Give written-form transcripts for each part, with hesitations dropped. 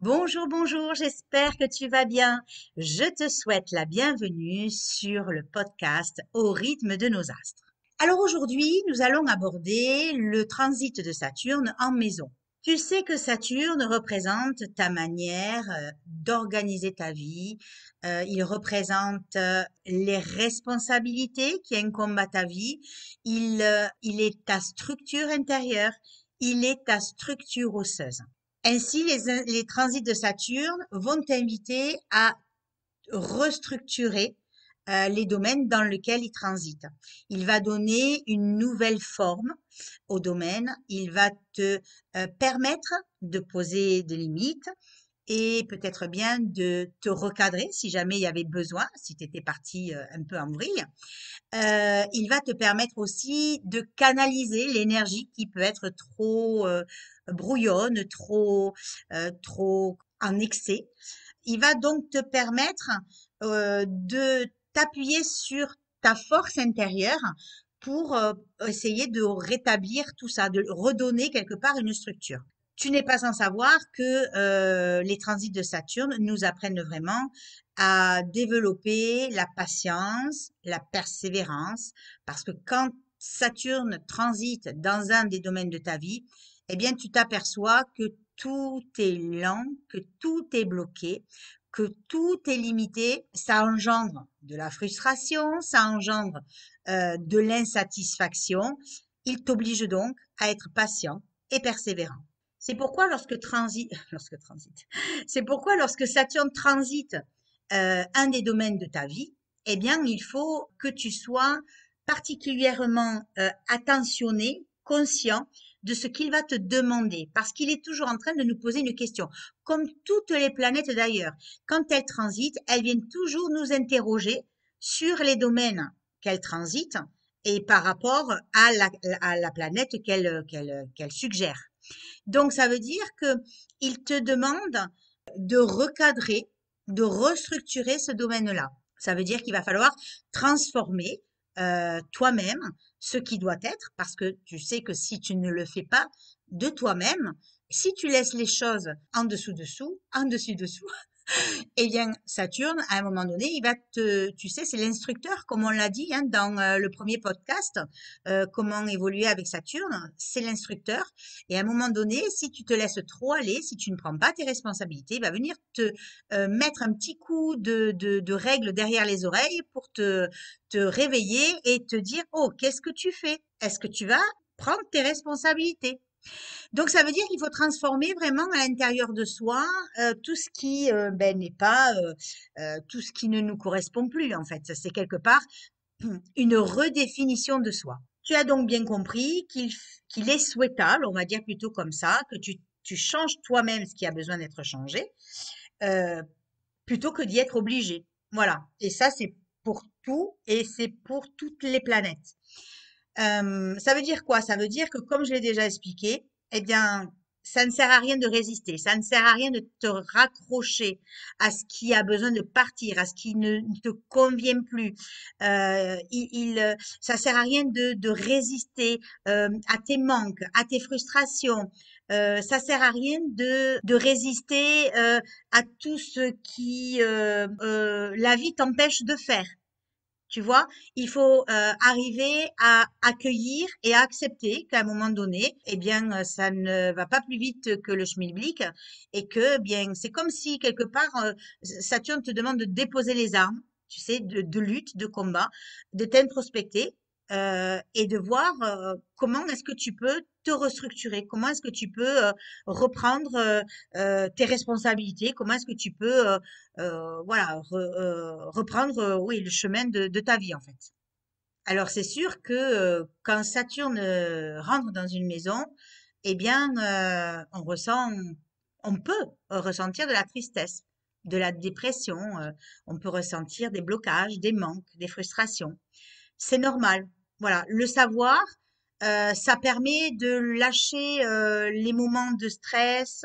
Bonjour, bonjour, j'espère que tu vas bien. Je te souhaite la bienvenue sur le podcast Au rythme de nos astres. Alors aujourd'hui, nous allons aborder le transit de Saturne en maison. Tu sais que Saturne représente ta manière d'organiser ta vie. Il représente les responsabilités qui incombent à ta vie. Il est ta structure intérieure. Il est ta structure osseuse. Ainsi, les transits de Saturne vont t'inviter à restructurer les domaines dans lesquels il transite. Il va donner une nouvelle forme au domaine. Il va te permettre de poser des limites et peut-être bien de te recadrer si jamais il y avait besoin, si tu étais parti un peu en vrille. Il va te permettre aussi de canaliser l'énergie qui peut être trop brouillonne, trop en excès. Il va donc te permettre de t'appuyer sur ta force intérieure pour essayer de rétablir tout ça, de redonner quelque part une structure. Tu n'es pas sans savoir que les transits de Saturne nous apprennent vraiment à développer la patience, la persévérance, parce que quand Saturne transite dans un des domaines de ta vie, eh bien, tu t'aperçois que tout est lent, que tout est bloqué, que tout est limité. Ça engendre de la frustration, ça engendre de l'insatisfaction. Il t'oblige donc à être patient et persévérant. C'est pourquoi c'est pourquoi lorsque Saturne transite un des domaines de ta vie, eh bien, il faut que tu sois particulièrement attentionné, conscient de ce qu'il va te demander, parce qu'il est toujours en train de nous poser une question. Comme toutes les planètes d'ailleurs, quand elles transitent, elles viennent toujours nous interroger sur les domaines qu'elles transitent et par rapport à la planète qu'elle suggère. Donc, ça veut dire que il te demande de recadrer, de restructurer ce domaine-là. Ça veut dire qu'il va falloir transformer toi-même ce qui doit être, parce que tu sais que si tu ne le fais pas de toi-même, si tu laisses les choses en dessus-dessous, eh bien, Saturne, à un moment donné, il va tu sais, c'est l'instructeur, comme on l'a dit hein, dans le premier podcast, comment évoluer avec Saturne, c'est l'instructeur. Et à un moment donné, si tu te laisses trop aller, si tu ne prends pas tes responsabilités, il va venir te mettre un petit coup de règle derrière les oreilles pour te réveiller et te dire, oh, qu'est-ce que tu fais? Est-ce que tu vas prendre tes responsabilités? Donc ça veut dire qu'il faut transformer vraiment à l'intérieur de soi tout ce qui n'est pas tout ce qui ne nous correspond plus en fait. C'est quelque part une redéfinition de soi. Tu as donc bien compris qu'il est souhaitable, on va dire plutôt comme ça, que tu changes toi-même ce qui a besoin d'être changé euh, plutôt que d'y être obligé. Voilà. Et ça c'est pour tout et c'est pour toutes les planètes. Ça veut dire quoi? Ça veut dire que, comme je l'ai déjà expliqué, eh bien, ça ne sert à rien de résister, ça ne sert à rien de te raccrocher à ce qui a besoin de partir, à ce qui ne te convient plus. Ça sert à rien de résister à tes manques, à tes frustrations. Ça sert à rien de résister à tout ce qui la vie t'empêche de faire. Tu vois, il faut arriver à accueillir et à accepter qu'à un moment donné, eh bien, ça ne va pas plus vite que le schmilblick et que, bien, c'est comme si quelque part Saturne te demande de déposer les armes, tu sais, de lutte, de combat, de t'introspecter et de voir comment est-ce que tu peux te restructurer, comment est-ce que tu peux reprendre tes responsabilités, comment est-ce que tu peux voilà, reprendre, oui, le chemin de ta vie, en fait. Alors, c'est sûr que quand Saturne rentre dans une maison, eh bien, on peut ressentir de la tristesse, de la dépression, on peut ressentir des blocages, des manques, des frustrations. C'est normal. Voilà, le savoir, ça permet de lâcher les moments de stress,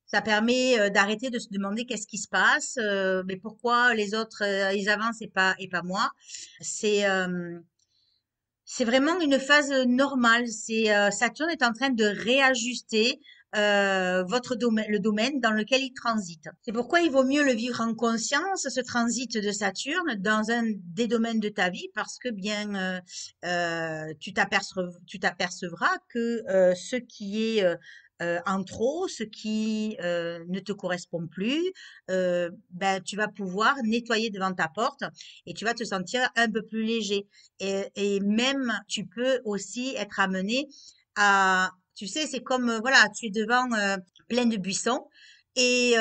ça permet d'arrêter de se demander qu'est-ce qui se passe, mais pourquoi les autres ils avancent et pas moi. C'est c'est vraiment une phase normale. C'est Saturne est en train de réajuster. votre domaine, le domaine dans lequel il transite. C'est pourquoi il vaut mieux le vivre en conscience, ce transit de Saturne, dans un des domaines de ta vie, parce que bien, tu t'apercevras que ce qui est en trop, ce qui ne te correspond plus, ben, tu vas pouvoir nettoyer devant ta porte et tu vas te sentir un peu plus léger. Et même, tu peux aussi être amené à, tu sais, c'est comme, voilà, tu es devant plein de buissons et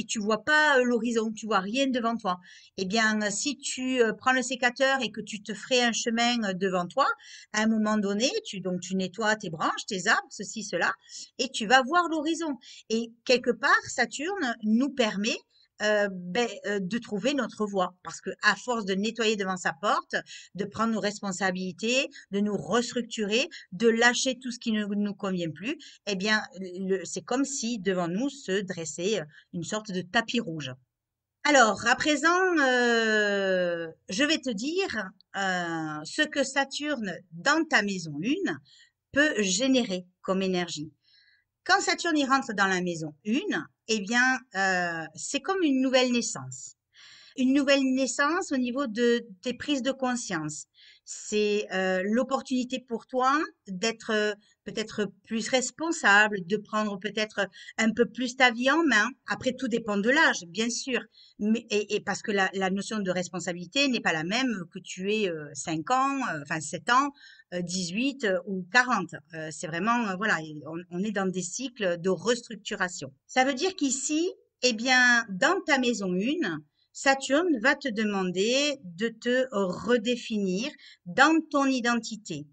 tu vois pas l'horizon, tu vois rien devant toi. Eh bien, si tu prends le sécateur et que tu te ferais un chemin devant toi, à un moment donné, donc tu nettoies tes branches, tes arbres, ceci, cela, et tu vas voir l'horizon. Et quelque part, Saturne nous permet de trouver notre voie. Parce que à force de nettoyer devant sa porte, de prendre nos responsabilités, de nous restructurer, de lâcher tout ce qui ne nous convient plus, eh bien, c'est comme si devant nous se dressait une sorte de tapis rouge. Alors, à présent, je vais te dire ce que Saturne, dans ta maison 1, peut générer comme énergie. Quand Saturne y rentre dans la maison 1, eh bien, c'est comme une nouvelle naissance. Une nouvelle naissance au niveau de tes prises de conscience. C'est l'opportunité pour toi d'être peut-être plus responsable, de prendre peut-être un peu plus ta vie en main. Après, tout dépend de l'âge, bien sûr. Mais, et parce que la notion de responsabilité n'est pas la même que tu aies 5 ans, enfin 7 ans, 18 ou 40. C'est vraiment, voilà, on est dans des cycles de restructuration. Ça veut dire qu'ici, eh bien, dans ta maison 1, Saturne va te demander de te redéfinir dans ton identité.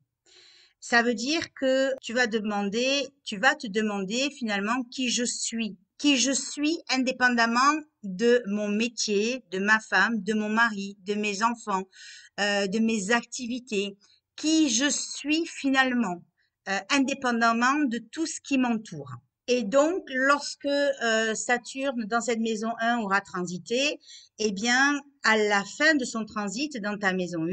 Ça veut dire que tu vas te demander finalement qui je suis indépendamment de mon métier, de ma femme, de mon mari, de mes enfants, de mes activités, qui je suis finalement, indépendamment de tout ce qui m'entoure. Et donc, lorsque Saturne, dans cette maison 1, aura transité, eh bien, à la fin de son transit dans ta maison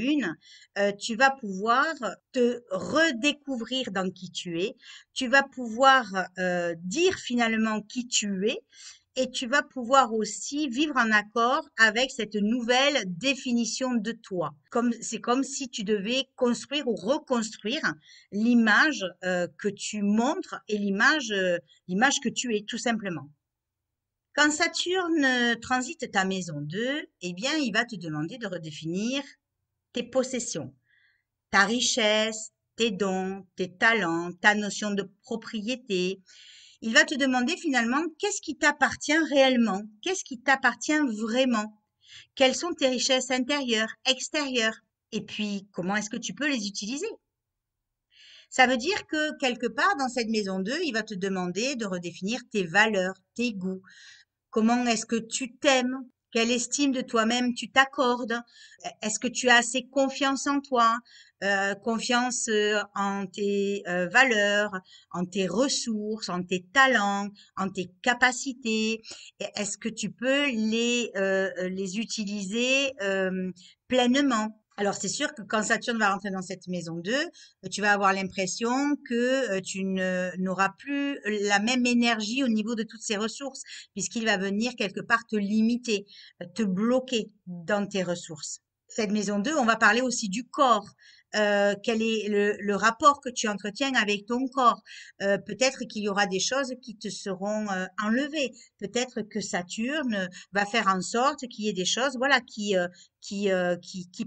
1, tu vas pouvoir te redécouvrir dans qui tu es. Tu vas pouvoir dire finalement qui tu es et tu vas pouvoir aussi vivre en accord avec cette nouvelle définition de toi. C'est comme si tu devais construire ou reconstruire l'image que tu montres et l'image que tu es tout simplement. Quand Saturne transite ta maison 2, eh bien, il va te demander de redéfinir tes possessions, ta richesse, tes dons, tes talents, ta notion de propriété. Il va te demander finalement qu'est-ce qui t'appartient réellement, qu'est-ce qui t'appartient vraiment, quelles sont tes richesses intérieures, extérieures, et puis comment est-ce que tu peux les utiliser. Ça veut dire que quelque part dans cette maison 2, il va te demander de redéfinir tes valeurs, tes goûts. Comment est-ce que tu t'aimes? Quelle estime de toi-même tu t'accordes? Est-ce que tu as assez confiance en toi? Confiance en tes valeurs, en tes ressources, en tes talents, en tes capacités? Est-ce que tu peux les utiliser pleinement? Alors, c'est sûr que quand Saturne va rentrer dans cette maison 2, tu vas avoir l'impression que n'auras plus la même énergie au niveau de toutes ces ressources, puisqu'il va venir quelque part te limiter, te bloquer dans tes ressources. Cette maison 2, on va parler aussi du corps. Quel est le rapport que tu entretiens avec ton corps? Peut-être qu'il y aura des choses qui te seront enlevées. Peut-être que Saturne va faire en sorte qu'il y ait des choses, voilà, qui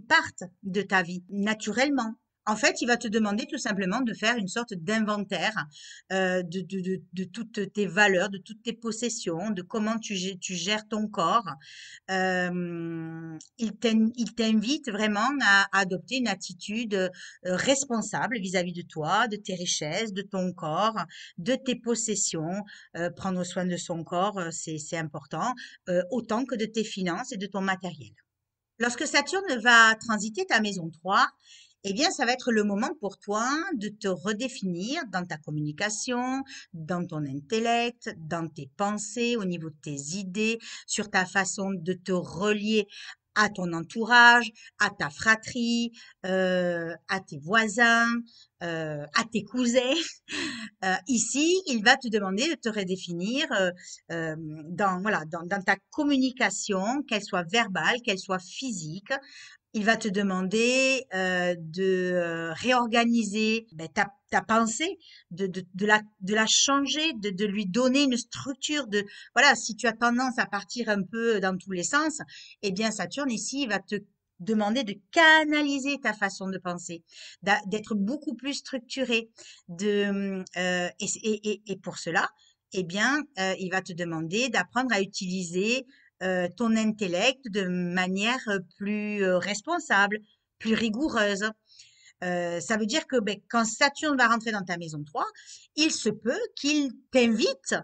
partent de ta vie naturellement. En fait, il va te demander tout simplement de faire une sorte d'inventaire de toutes tes valeurs, de toutes tes possessions, de comment tu gères ton corps. Il t'invite vraiment à adopter une attitude responsable vis-à-vis de toi, de tes richesses, de ton corps, de tes possessions. Prendre soin de son corps, c'est important, autant que de tes finances et de ton matériel. Lorsque Saturne va transiter ta maison 3, eh bien, ça va être le moment pour toi de te redéfinir dans ta communication, dans ton intellect, dans tes pensées, au niveau de tes idées, sur ta façon de te relier à ton entourage, à ta fratrie, à tes voisins, à tes cousins. Ici, il va te demander de te redéfinir dans ta communication, qu'elle soit verbale, qu'elle soit physique. Il va te demander de réorganiser ta pensée, de la changer, de lui donner une structure. Voilà, si tu as tendance à partir un peu dans tous les sens, eh bien Saturne ici il va te demander de canaliser ta façon de penser, d'être beaucoup plus structuré. Et pour cela, eh bien, il va te demander d'apprendre à utiliser ton intellect de manière plus responsable, plus rigoureuse. Ça veut dire que quand Saturne va rentrer dans ta maison 3, il se peut qu'il t'invite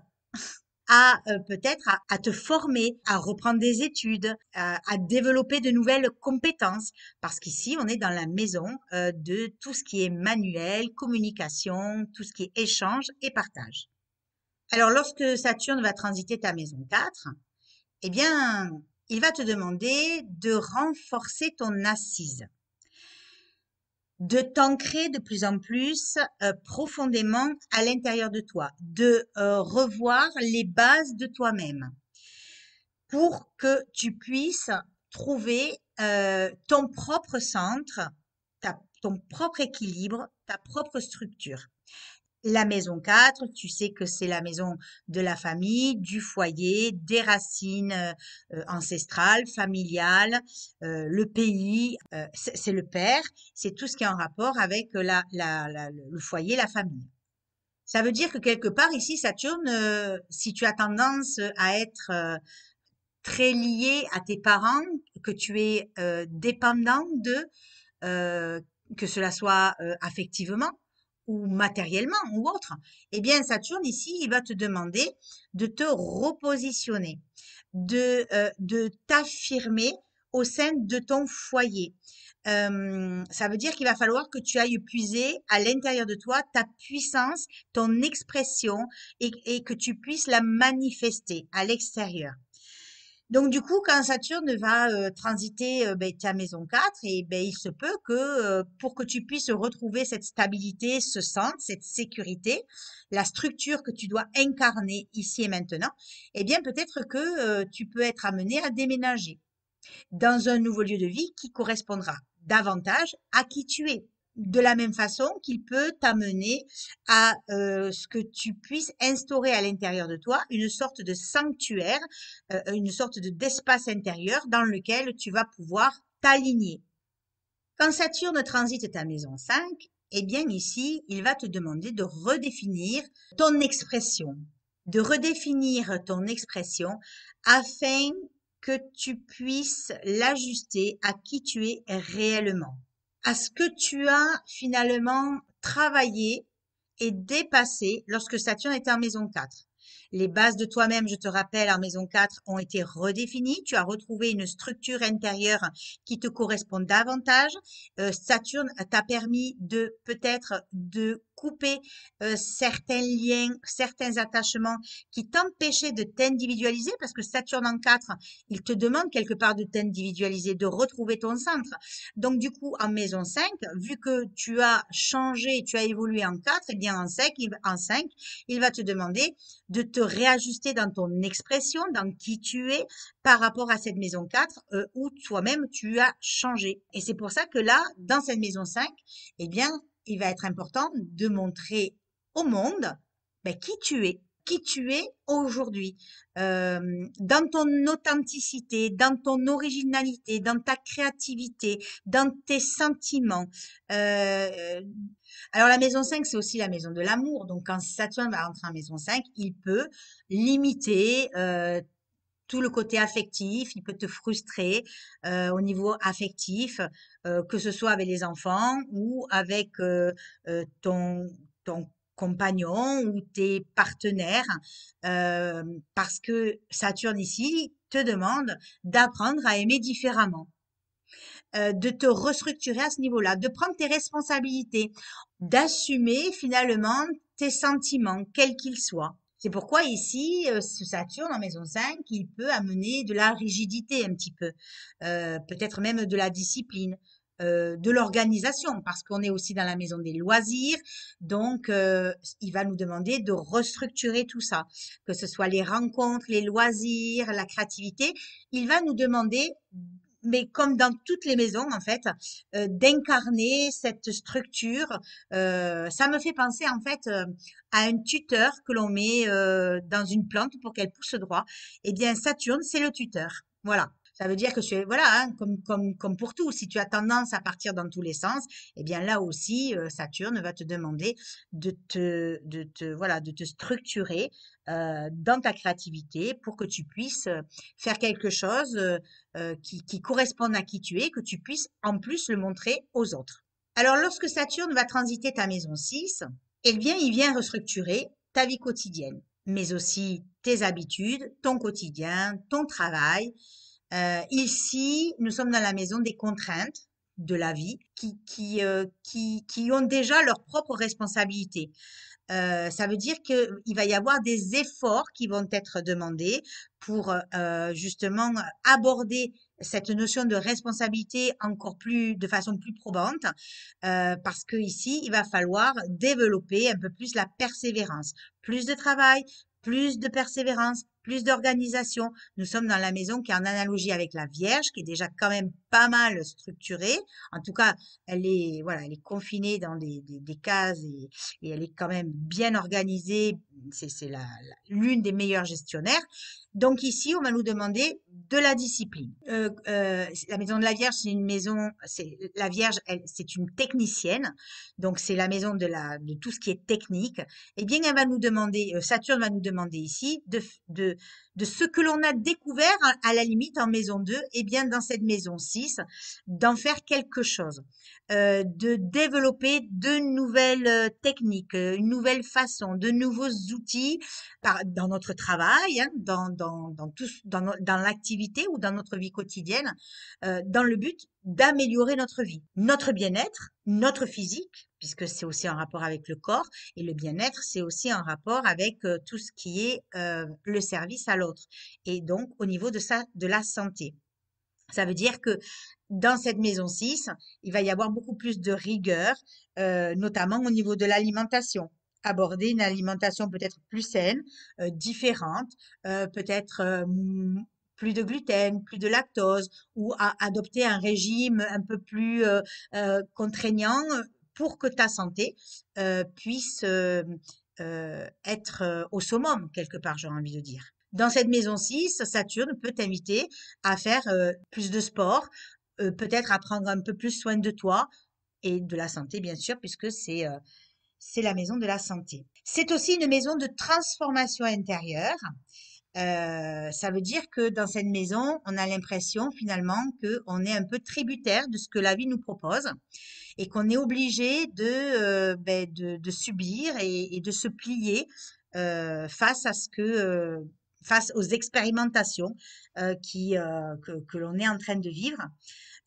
à peut-être à te former, à reprendre des études, à développer de nouvelles compétences. Parce qu'ici, on est dans la maison de tout ce qui est manuel, communication, tout ce qui est échange et partage. Alors, lorsque Saturne va transiter ta maison 4, eh bien, il va te demander de renforcer ton assise, de t'ancrer de plus en plus profondément à l'intérieur de toi, de revoir les bases de toi-même pour que tu puisses trouver ton propre centre, ton propre équilibre, ta propre structure. La maison 4, tu sais que c'est la maison de la famille, du foyer, des racines ancestrales, familiales, le pays, c'est le père, c'est tout ce qui est en rapport avec le foyer, la famille. Ça veut dire que quelque part ici, Saturne, si tu as tendance à être très lié à tes parents, que tu es dépendant d'eux, euh, que cela soit affectivement ou matériellement ou autre, eh bien Saturne ici, il va te demander de te repositionner, de t'affirmer au sein de ton foyer. Ça veut dire qu'il va falloir que tu ailles puiser à l'intérieur de toi ta puissance, ton expression et que tu puisses la manifester à l'extérieur. Donc du coup, quand Saturne va transiter ta maison 4, et il se peut que pour que tu puisses retrouver cette stabilité, ce centre, cette sécurité, la structure que tu dois incarner ici et maintenant, eh bien peut-être que tu peux être amené à déménager dans un nouveau lieu de vie qui correspondra davantage à qui tu es. De la même façon qu'il peut t'amener à ce que tu puisses instaurer à l'intérieur de toi une sorte de sanctuaire, une sorte d'espace intérieur dans lequel tu vas pouvoir t'aligner. Quand Saturne transite ta maison 5, eh bien ici, il va te demander de redéfinir ton expression, de redéfinir ton expression afin que tu puisses l'ajuster à qui tu es réellement, à ce que tu as finalement travaillé et dépassé lorsque Saturne était en maison 4. Les bases de toi-même, je te rappelle, en maison 4 ont été redéfinies. Tu as retrouvé une structure intérieure qui te correspond davantage. Saturne t'a permis de peut-être de couper certains liens, certains attachements qui t'empêchaient de t'individualiser parce que Saturne en 4, il te demande quelque part de t'individualiser, de retrouver ton centre. Donc du coup, en maison 5, vu que tu as changé, tu as évolué en 4, et bien en 5, il va te demander de te réajuster dans ton expression, dans qui tu es par rapport à cette maison 4 où toi-même tu as changé. Et c'est pour ça que là, dans cette maison 5, eh bien, il va être important de montrer au monde qui tu es aujourd'hui, dans ton authenticité, dans ton originalité, dans ta créativité, dans tes sentiments. Euh, alors la maison 5, c'est aussi la maison de l'amour. Donc quand Saturne va rentrer en maison 5, il peut limiter tout le côté affectif, il peut te frustrer au niveau affectif, que ce soit avec les enfants ou avec ton compagnon ou tes partenaires, parce que Saturne ici te demande d'apprendre à aimer différemment, de te restructurer à ce niveau-là, de prendre tes responsabilités, d'assumer finalement tes sentiments, quels qu'ils soient. C'est pourquoi ici, ce Saturne en maison 5, il peut amener de la rigidité un petit peu, peut-être même de la discipline, de l'organisation, parce qu'on est aussi dans la maison des loisirs, donc il va nous demander de restructurer tout ça, que ce soit les rencontres, les loisirs, la créativité. Il va nous demander, mais comme dans toutes les maisons en fait, d'incarner cette structure. Ça me fait penser en fait à un tuteur que l'on met dans une plante pour qu'elle pousse droit. Eh bien, Saturne, c'est le tuteur. Voilà. Ça veut dire que voilà, hein, comme pour tout, si tu as tendance à partir dans tous les sens, eh bien là aussi, Saturne va te demander voilà, de te structurer dans ta créativité pour que tu puisses faire quelque chose qui corresponde à qui tu es, que tu puisses en plus le montrer aux autres. Alors, lorsque Saturne va transiter ta maison 6, eh bien, il vient restructurer ta vie quotidienne, mais aussi tes habitudes, ton quotidien, ton travail. Ici, nous sommes dans la maison des contraintes de la vie qui ont déjà leurs propres responsabilités. Ça veut dire qu'il va y avoir des efforts qui vont être demandés pour justement aborder cette notion de responsabilité encore plus, de façon plus probante, parce que ici, il va falloir développer un peu plus la persévérance, plus de travail, plus de persévérance, plus d'organisation. Nous sommes dans la maison qui est en analogie avec la Vierge, qui est déjà quand même pas mal structurée. En tout cas, elle est, voilà, elle est confinée dans des cases et elle est quand même bien organisée. C'est l'une des meilleures gestionnaires. Donc ici, on va nous demander de la discipline. La maison de la Vierge, c'est une maison, c'est la Vierge, c'est une technicienne, donc c'est la maison de tout ce qui est technique. Eh bien, elle va nous demander, Saturne va nous demander ici de ce que l'on a découvert à la limite en maison 2, eh bien dans cette maison 6, d'en faire quelque chose, de développer de nouvelles techniques, une nouvelle façon, de nouveaux outils dans notre travail, hein, dans l'activité ou dans notre vie quotidienne, dans le but d'améliorer notre vie, notre bien-être, notre physique, puisque c'est aussi en rapport avec le corps, et le bien-être, c'est aussi en rapport avec tout ce qui est le service à l'autre, et donc au niveau de la santé. Ça veut dire que dans cette maison 6, il va y avoir beaucoup plus de rigueur, notamment au niveau de l'alimentation. Aborder une alimentation peut-être plus saine, différente, peut-être plus de gluten, plus de lactose, ou adopter un régime un peu plus contraignant pour que ta santé puisse être au summum, quelque part, j'ai envie de dire. Dans cette maison 6, Saturne peut t'inviter à faire plus de sport, peut-être à prendre un peu plus soin de toi et de la santé, bien sûr, puisque c'est la maison de la santé. C'est aussi une maison de transformation intérieure. Ça veut dire que dans cette maison, on a l'impression finalement qu'on est un peu tributaire de ce que la vie nous propose et qu'on est obligé de subir et de se plier face à face aux expérimentations que l'on est en train de vivre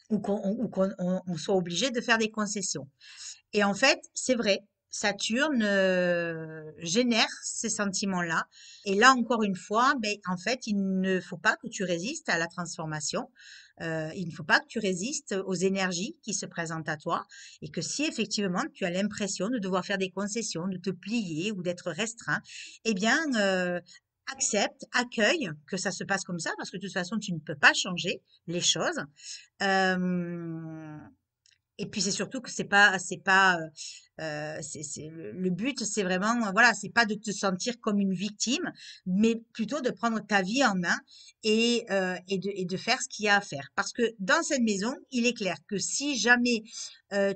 ou qu'on soit obligé de faire des concessions. Et en fait, c'est vrai, Saturne génère ces sentiments-là. Et là, encore une fois, ben, en fait, il ne faut pas que tu résistes à la transformation. Il ne faut pas que tu résistes aux énergies qui se présentent à toi. Et que si effectivement tu as l'impression de devoir faire des concessions, de te plier ou d'être restreint, eh bien, accepte, accueille que ça se passe comme ça, parce que de toute façon, tu ne peux pas changer les choses. Euh, et puis c'est surtout que le but, c'est vraiment, voilà, c'est pas de te sentir comme une victime, mais plutôt de prendre ta vie en main et de faire ce qu'il y a à faire. Parce que dans cette maison, il est clair que si jamais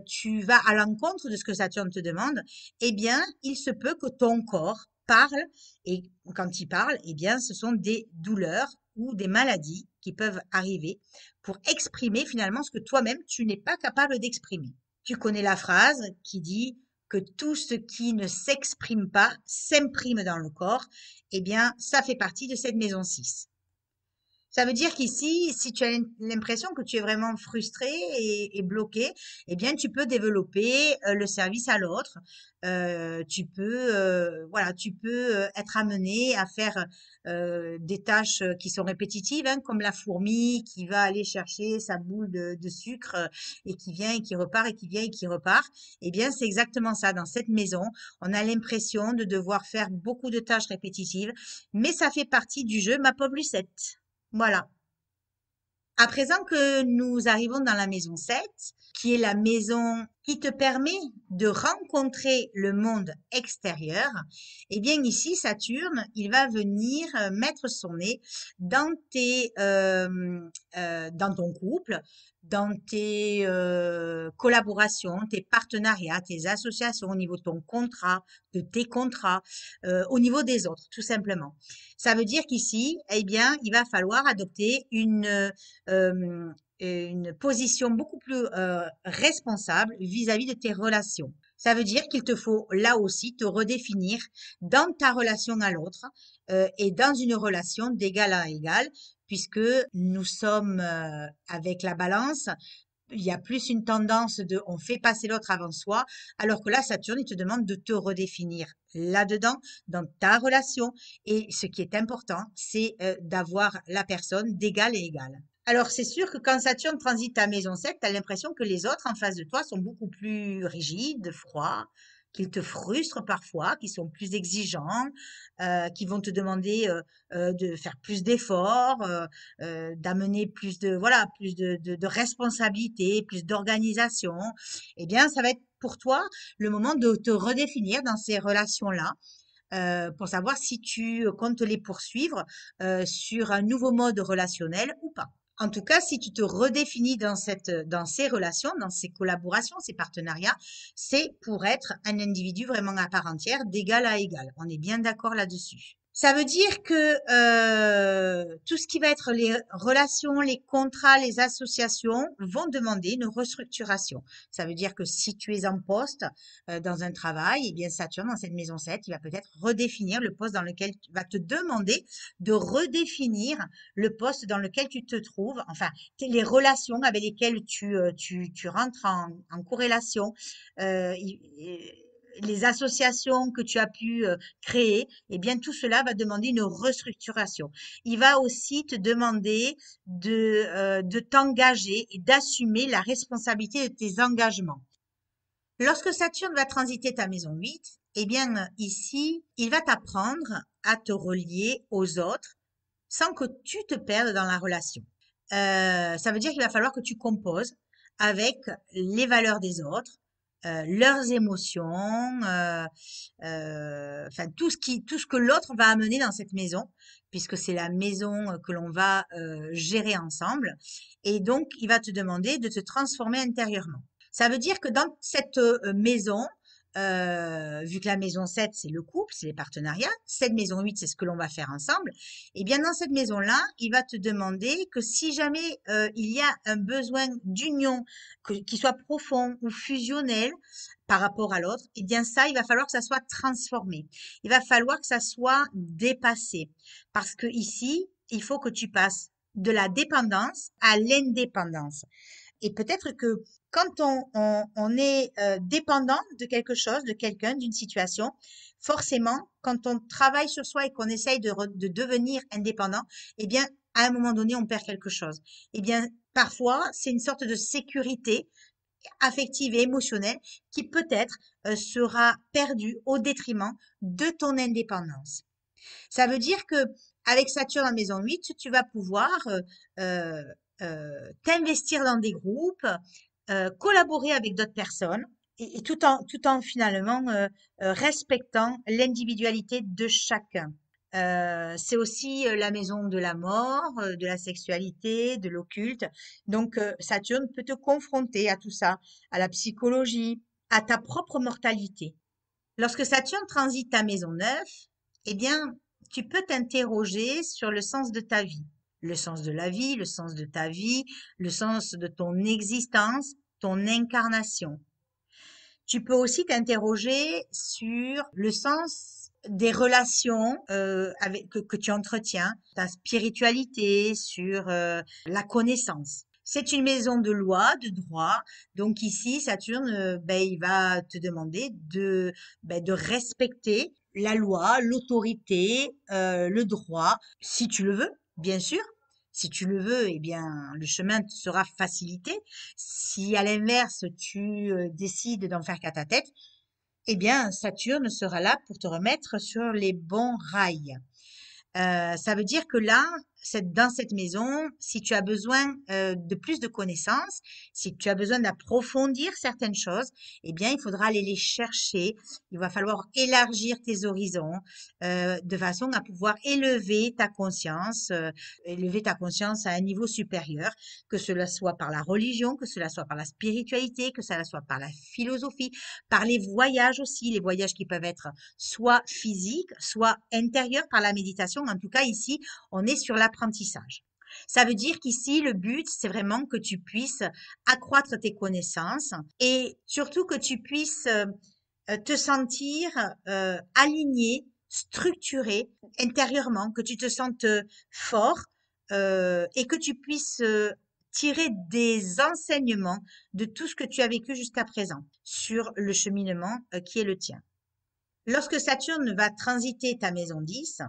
tu vas à l'encontre de ce que Saturne te demande, eh bien, il se peut que ton corps parle, et quand il parle, eh bien, ce sont des douleurs ou des maladies qui peuvent arriver pour exprimer finalement ce que toi-même tu n'es pas capable d'exprimer. Tu connais la phrase qui dit que tout ce qui ne s'exprime pas s'imprime dans le corps. Eh bien, ça fait partie de cette maison 6. Ça veut dire qu'ici, si tu as l'impression que tu es vraiment frustré et bloqué, eh bien, tu peux développer le service à l'autre. Voilà, tu peux être amené à faire des tâches qui sont répétitives, hein, comme la fourmi qui va aller chercher sa boule de sucre et qui vient et qui repart et qui vient et qui repart. Eh bien, c'est exactement ça. Dans cette maison, on a l'impression de devoir faire beaucoup de tâches répétitives, mais ça fait partie du jeu, ma pauvre Lucette. Voilà. À présent que nous arrivons dans la maison 7, qui est la maison qui te permet de rencontrer le monde extérieur, eh bien ici, Saturne, il va venir mettre son nez dans dans ton couple, dans tes collaborations, tes partenariats, tes associations, au niveau de ton contrat, de tes contrats, au niveau des autres, tout simplement. Ça veut dire qu'ici, eh bien, il va falloir adopter euh, une position beaucoup plus responsable vis-à-vis de tes relations. Ça veut dire qu'il te faut là aussi te redéfinir dans ta relation à l'autre et dans une relation d'égal à égal, puisque nous sommes avec la balance. Il y a plus une tendance de on fait passer l'autre avant soi, alors que là, Saturne, il te demande de te redéfinir là-dedans, dans ta relation. Et ce qui est important, c'est d'avoir la personne d'égal et égal. Alors, c'est sûr que quand Saturne transite ta maison 7, tu as l'impression que les autres en face de toi sont beaucoup plus rigides, froids, qu'ils te frustrent parfois, qu'ils sont plus exigeants, qui vont te demander de faire plus d'efforts, d'amener plus de, voilà, plus de responsabilités, plus d'organisation. Eh bien, ça va être pour toi le moment de te redéfinir dans ces relations-là pour savoir si tu comptes les poursuivre sur un nouveau mode relationnel ou pas. En tout cas, si tu te redéfinis dans ces relations, dans ces collaborations, ces partenariats, c'est pour être un individu vraiment à part entière, d'égal à égal. On est bien d'accord là-dessus. Ça veut dire que tout ce qui va être les relations, les contrats, les associations vont demander une restructuration. Ça veut dire que si tu es en poste dans un travail, eh bien Saturne, dans cette maison 7, il va peut-être redéfinir le poste dans lequel tu vas te demander de redéfinir le poste dans lequel tu te trouves, enfin, les relations avec lesquelles tu rentres en corrélation. Euh, il- les associations que tu as pu créer, eh bien tout cela va demander une restructuration. Il va aussi te demander de t'engager et d'assumer la responsabilité de tes engagements. Lorsque Saturne va transiter ta maison 8, eh bien ici, il va t'apprendre à te relier aux autres sans que tu te perdes dans la relation. Ça veut dire qu'il va falloir que tu composes avec les valeurs des autres, leurs émotions, enfin tout ce que l'autre va amener dans cette maison, puisque c'est la maison que l'on va gérer ensemble. Et donc, il va te demander de te transformer intérieurement. Ça veut dire que dans cette maison, vu que la maison 7, c'est le couple, c'est les partenariats, cette maison 8, c'est ce que l'on va faire ensemble, et bien dans cette maison-là, il va te demander que si jamais il y a un besoin d'union qui soit profond ou fusionnel par rapport à l'autre, et bien ça, il va falloir que ça soit transformé. Il va falloir que ça soit dépassé. Parce que ici, il faut que tu passes de la dépendance à l'indépendance. Et peut-être que quand on est dépendant de quelque chose, de quelqu'un, d'une situation, forcément, quand on travaille sur soi et qu'on essaye de devenir indépendant, eh bien, à un moment donné, on perd quelque chose. Eh bien, parfois, c'est une sorte de sécurité affective et émotionnelle qui peut-être sera perdue au détriment de ton indépendance. Ça veut dire que avec Saturne en maison 8, tu vas pouvoir euh, t'investir dans des groupes, collaborer avec d'autres personnes et tout en finalement respectant l'individualité de chacun. C'est aussi la maison de la mort, de la sexualité, de l'occulte. Donc, Saturne peut te confronter à tout ça, à la psychologie, à ta propre mortalité. Lorsque Saturne transite ta maison 9, eh bien, tu peux t'interroger sur le sens de ta vie, le sens de la vie, le sens de ta vie, le sens de ton existence, ton incarnation. Tu peux aussi t'interroger sur le sens des relations que tu entretiens, ta spiritualité, sur la connaissance. C'est une maison de loi, de droit. Donc ici, Saturne, ben, il va te demander de respecter la loi, l'autorité, le droit, si tu le veux, bien sûr. Si tu le veux, eh bien, le chemin te sera facilité. Si à l'inverse, tu décides d'en faire qu'à ta tête, eh bien, Saturne sera là pour te remettre sur les bons rails. Ça veut dire que là, dans cette maison, si tu as besoin de plus de connaissances, si tu as besoin d'approfondir certaines choses, eh bien, il faudra aller les chercher. Il va falloir élargir tes horizons de façon à pouvoir élever ta conscience à un niveau supérieur, que cela soit par la religion, que cela soit par la spiritualité, que cela soit par la philosophie, par les voyages aussi, les voyages qui peuvent être soit physiques, soit intérieurs par la méditation. En tout cas, ici, on est sur l'apprentissage. Ça veut dire qu'ici, le but, c'est vraiment que tu puisses accroître tes connaissances et surtout que tu puisses te sentir aligné, structuré intérieurement, que tu te sentes fort et que tu puisses tirer des enseignements de tout ce que tu as vécu jusqu'à présent sur le cheminement qui est le tien. Lorsque Saturne va transiter ta maison 10,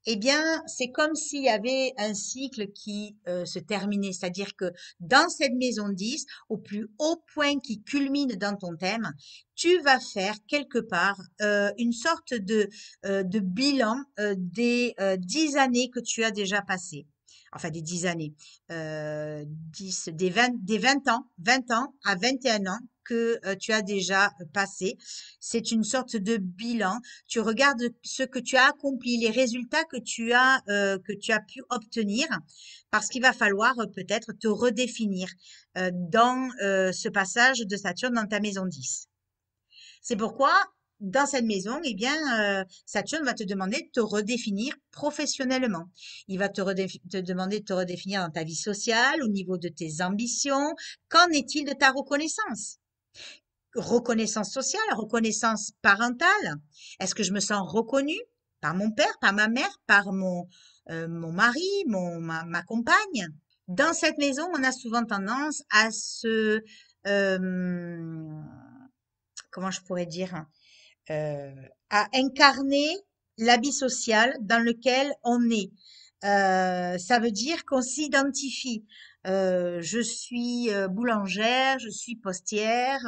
eh bien, c'est comme s'il y avait un cycle qui se terminait. C'est-à-dire que dans cette maison 10, au plus haut point qui culmine dans ton thème, tu vas faire quelque part une sorte de bilan des 10 années que tu as déjà passées. Enfin, des 10 années, 10, des 20 ans à 21 ans que tu as déjà passé. C'est une sorte de bilan. Tu regardes ce que tu as accompli, les résultats que tu as pu obtenir, parce qu'il va falloir peut-être te redéfinir dans ce passage de Saturne dans ta maison 10. C'est pourquoi, dans cette maison, eh bien, Saturne va te demander de te redéfinir professionnellement. Il va te demander de te redéfinir dans ta vie sociale, au niveau de tes ambitions. Qu'en est-il de ta reconnaissance? Reconnaissance sociale, reconnaissance parentale. Est-ce que je me sens reconnue par mon père, par ma mère, par mon mari, ma compagne? Dans cette maison, on a souvent tendance à euh, comment je pourrais dire, euh, à incarner l'habit social dans lequel on est. Ça veut dire qu'on s'identifie. Je suis boulangère, je suis postière,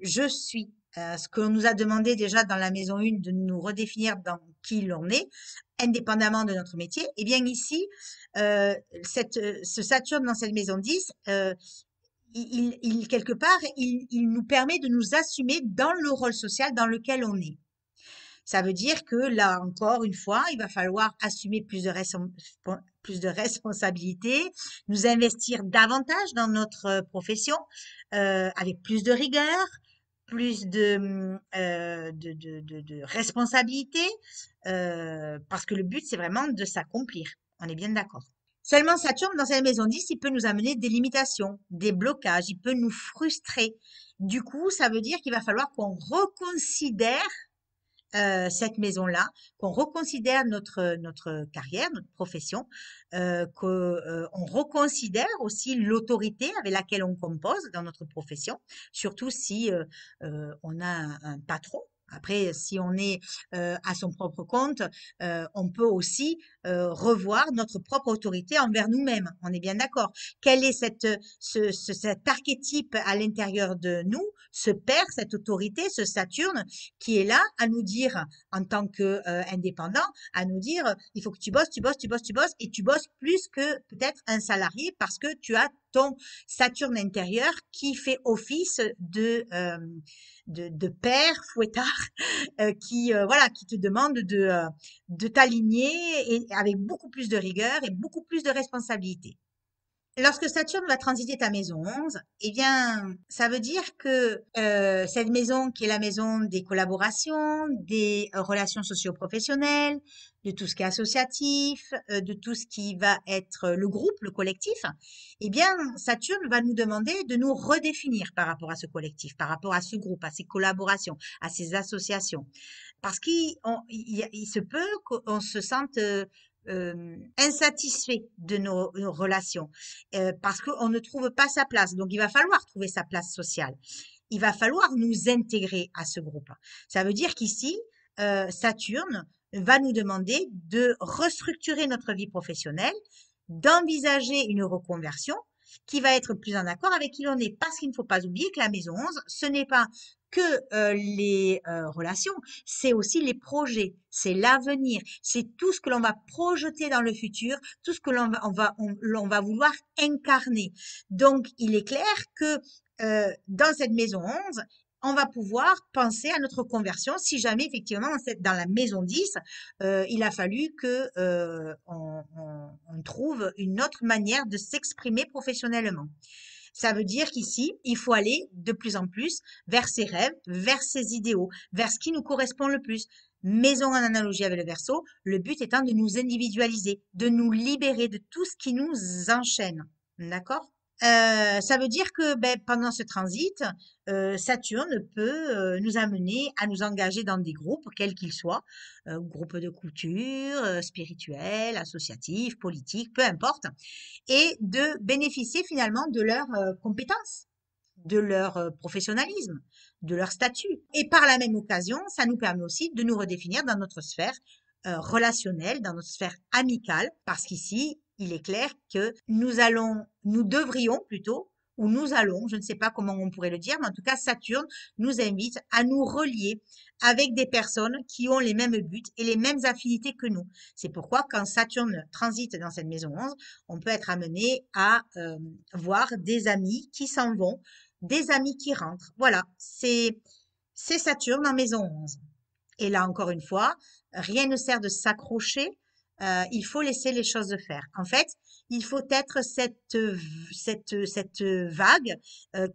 je suis. Ce qu'on nous a demandé déjà dans la maison 1 de nous redéfinir dans qui l'on est, indépendamment de notre métier. Eh bien ici, ce Saturne dans cette maison 10, quelque part, il nous permet de nous assumer dans le rôle social dans lequel on est. Ça veut dire que là encore une fois, il va falloir assumer plus de responsabilités, nous investir davantage dans notre profession, avec plus de rigueur, plus de responsabilité, parce que le but, c'est vraiment de s'accomplir. On est bien d'accord. Seulement Saturne, dans cette maison 10, il peut nous amener des limitations, des blocages, il peut nous frustrer. Du coup, ça veut dire qu'il va falloir qu'on reconsidère cette maison-là, qu'on reconsidère notre carrière, notre profession, qu'on reconsidère aussi l'autorité avec laquelle on compose dans notre profession, surtout si on a un patron. Après, si on est à son propre compte, on peut aussi revoir notre propre autorité envers nous-mêmes. On est bien d'accord. Quel est cet archétype à l'intérieur de nous, ce père, cette autorité, ce Saturne, qui est là à nous dire, en tant qu'indépendant, à nous dire, il faut que tu bosses, tu bosses, tu bosses, tu bosses, et tu bosses plus que peut-être un salarié parce que tu as ton Saturne intérieur qui fait office de père fouettard voilà, qui te demande de t'aligner et avec beaucoup plus de rigueur et beaucoup plus de responsabilité. Lorsque Saturne va transiter ta maison 11, eh bien, ça veut dire que cette maison qui est la maison des collaborations, des relations socio-professionnelles, de tout ce qui est associatif, de tout ce qui va être le groupe, le collectif, eh bien, Saturne va nous demander de nous redéfinir par rapport à ce collectif, par rapport à ce groupe, à ces collaborations, à ces associations. Parce qu'il se peut qu'on se sente insatisfait de nos relations parce qu'on ne trouve pas sa place. Donc, il va falloir trouver sa place sociale. Il va falloir nous intégrer à ce groupe. Ça veut dire qu'ici, Saturne va nous demander de restructurer notre vie professionnelle, d'envisager une reconversion qui va être plus en accord avec qui l'on est. Parce qu'il ne faut pas oublier que la maison 11, ce n'est pas que les relations, c'est aussi les projets, c'est l'avenir, c'est tout ce que l'on va projeter dans le futur, tout ce que l'on va vouloir incarner. Donc, il est clair que dans cette maison 11, on va pouvoir penser à notre conversion si jamais effectivement dans la maison 10, il a fallu que on trouve une autre manière de s'exprimer professionnellement. Ça veut dire qu'ici, il faut aller de plus en plus vers ses rêves, vers ses idéaux, vers ce qui nous correspond le plus. Maison en analogie avec le Verseau, le but étant de nous individualiser, de nous libérer de tout ce qui nous enchaîne. D'accord? Ça veut dire que pendant ce transit, Saturne peut nous amener à nous engager dans des groupes, quels qu'ils soient, groupes de culture, spirituels, associatifs, politiques, peu importe, et de bénéficier finalement de leurs compétences, de leur professionnalisme, de leur statut. Et par la même occasion, ça nous permet aussi de nous redéfinir dans notre sphère relationnelle, dans notre sphère amicale, parce qu'ici, il est clair que nous devrions plutôt, ou nous allons, je ne sais pas comment on pourrait le dire, mais en tout cas, Saturne nous invite à nous relier avec des personnes qui ont les mêmes buts et les mêmes affinités que nous. C'est pourquoi quand Saturne transite dans cette maison 11, on peut être amené à voir des amis qui s'en vont, des amis qui rentrent. Voilà, c'est Saturne en maison 11. Et là, encore une fois, rien ne sert de s'accrocher. Il faut laisser les choses de faire. En fait, il faut être cette vague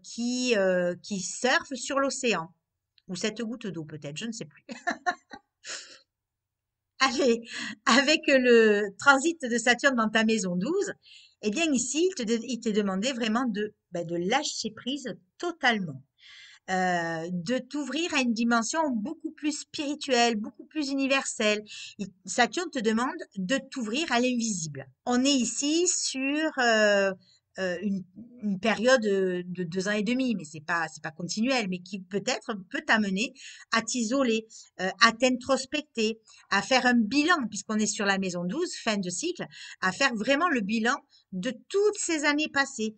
qui surfe sur l'océan. Ou cette goutte d'eau, peut-être, je ne sais plus. Allez, avec le transit de Saturne dans ta maison 12, eh bien ici, il t'est demandé vraiment de lâcher prise totalement. De t'ouvrir à une dimension beaucoup plus spirituelle, beaucoup plus universelle. Saturne te demande de t'ouvrir à l'invisible. On est ici sur une période de 2 ans et demi, mais c'est pas continuel, mais qui peut-être peut t'amener à t'isoler, à t'introspecter, à faire un bilan, puisqu'on est sur la maison 12, fin de cycle, à faire vraiment le bilan de toutes ces années passées,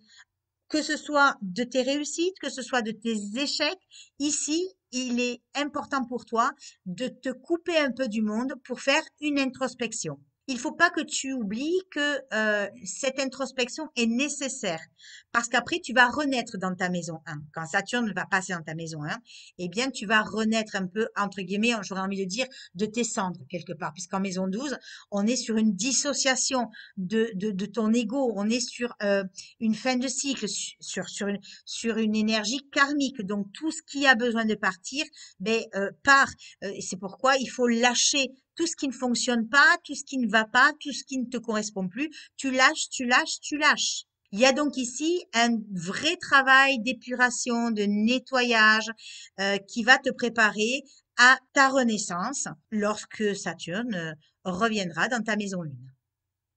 que ce soit de tes réussites, que ce soit de tes échecs. Ici, il est important pour toi de te couper un peu du monde pour faire une introspection. Il faut pas que tu oublies que cette introspection est nécessaire parce qu'après tu vas renaître dans ta maison 1. Quand Saturne va passer dans ta maison 1, eh bien tu vas renaître un peu entre guillemets, j'aurais envie de dire, de tes cendres quelque part, puisqu'en maison 12, on est sur une dissociation de ton ego, on est sur une fin de cycle, sur une énergie karmique. Donc tout ce qui a besoin de partir, part. C'est pourquoi il faut lâcher tout ce qui ne fonctionne pas, tout ce qui ne va pas, tout ce qui ne te correspond plus. Tu lâches, tu lâches, tu lâches. Il y a donc ici un vrai travail d'épuration, de nettoyage qui va te préparer à ta renaissance lorsque Saturne reviendra dans ta maison lune.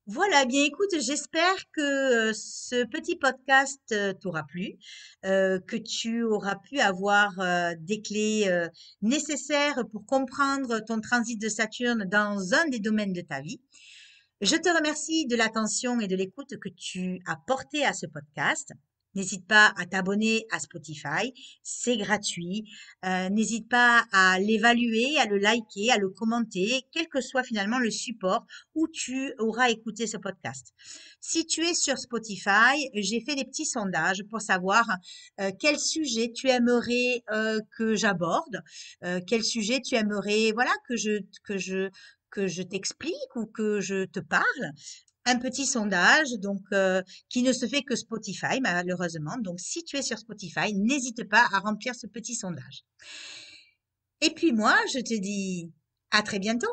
Voilà, bien écoute, j'espère que ce petit podcast t'aura plu, que tu auras pu avoir des clés nécessaires pour comprendre ton transit de Saturne dans un des domaines de ta vie. Je te remercie de l'attention et de l'écoute que tu as portée à ce podcast. N'hésite pas à t'abonner à Spotify, c'est gratuit. N'hésite pas à l'évaluer, à le liker, à le commenter, quel que soit finalement le support où tu auras écouté ce podcast. Si tu es sur Spotify, j'ai fait des petits sondages pour savoir quel sujet tu aimerais que j'aborde, quel sujet tu aimerais voilà que je t'explique ou que je te parle. un petit sondage, donc qui ne se fait que Spotify, malheureusement. Donc, si tu es sur Spotify, n'hésite pas à remplir ce petit sondage. Et puis moi, je te dis à très bientôt.